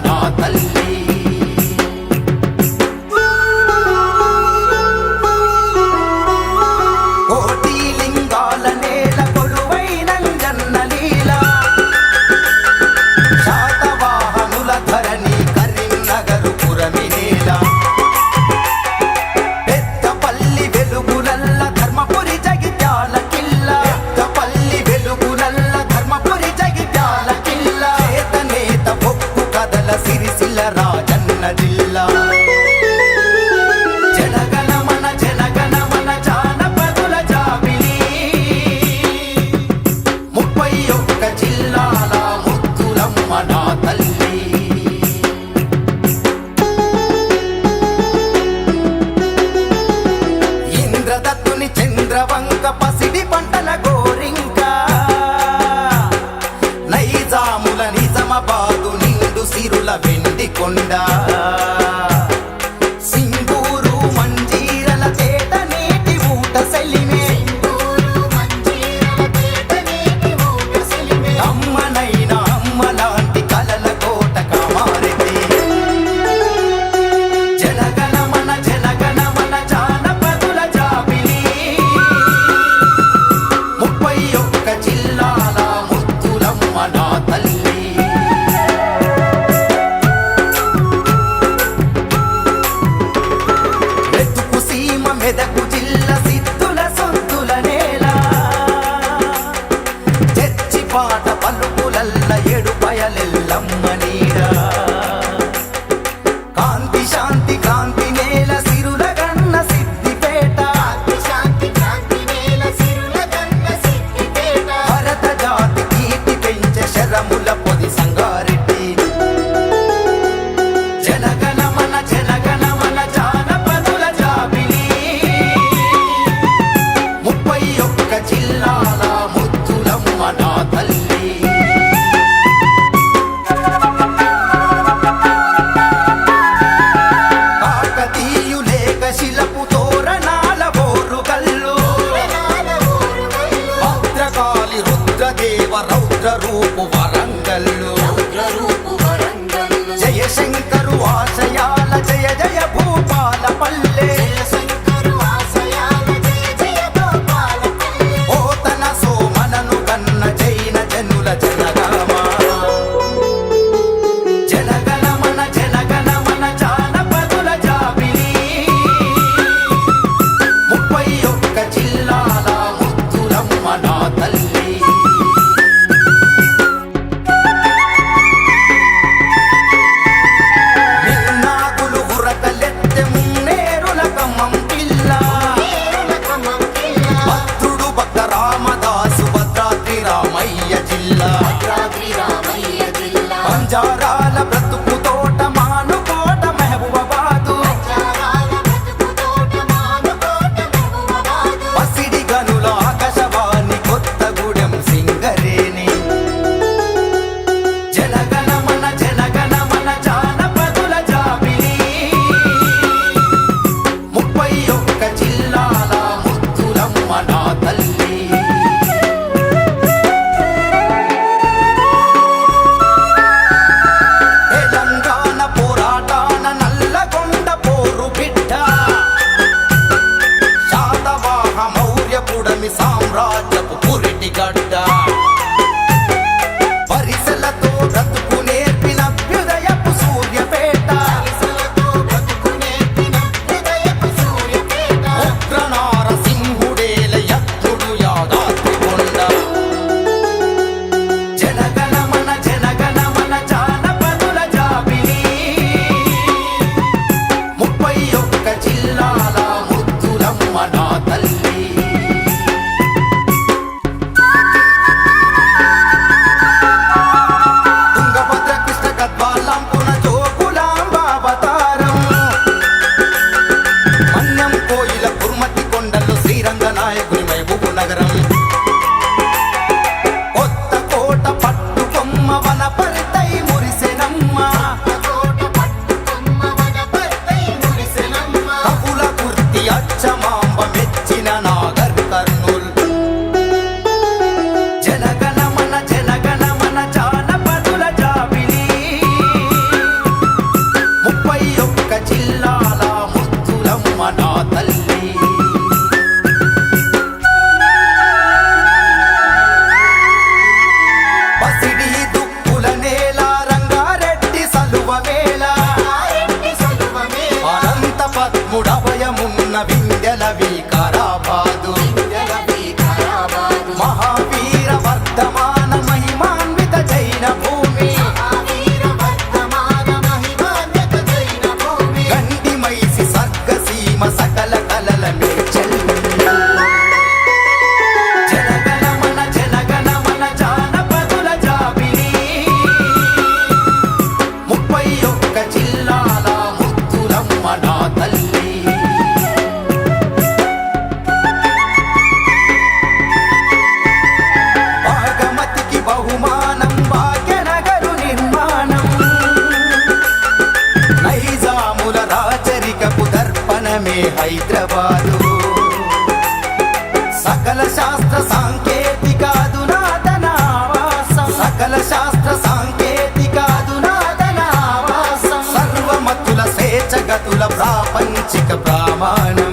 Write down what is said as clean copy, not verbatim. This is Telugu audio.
నా తల్లి. కోటి లింగాల నేల కొలువైనంజన్న లీల, శాతవాహనుల ధరణి కరీంనగరు పురమి నేల, పెద్దపల్లి వెలుగులల్ల ధర్మపురి జగిత్యాల కిల్ల, పెద్దపల్లి వెలుగులల్ల ధర్మపురి జగిత్యాల కిల్ల, నేత బొక్కు కదల సిరిసిల్ల రాజన్న జిల్లా. జనగణమన జనగణమన జానపదుల జాబిలి, 31 జిల్లాల ముద్దులమ్మ నా తల్లి. ఇంద్రదత్తుని చంద్రవంక పసిడి పంటల గోరింక, నైజాముల నిజామాబాదు నిండు సిరుల వెండి కొండ, సింగూరు మంజీరల తేట నీటి ఊట సెలిమే, అమ్మనైన అమ్మలాంటి కలల కోట కామారెడ్డి. జనగణమన జనగణమన జానపదుల జాబిలి, రాముడభయమున్న వింధ్యల వికారాబాదు మహావీర వర్ధమాన మహిమాన్విత జైన భూమి గండి మైసి సర్గసీమ సకల కలల మేచల్ జనగణమన జానపదుల జాబిలి 31 జిల్లాల ముద్దులమ్మ నా తల్లి భాగమతికి బహుమానం భాగ్యనగరు నిర్మాణం నైజాముల రాచరికపు దర్పణమే హైదరాబాదు సకల శాస్త్ర సాంకేతిక అధునాతన ఆవాసం సకల శాస్త్ర సాంకేతిక అధునాతన ఆవాసం సర్వమతుల స్వేచ్ఛగతుల ప్రాపంచిక ప్రమాణం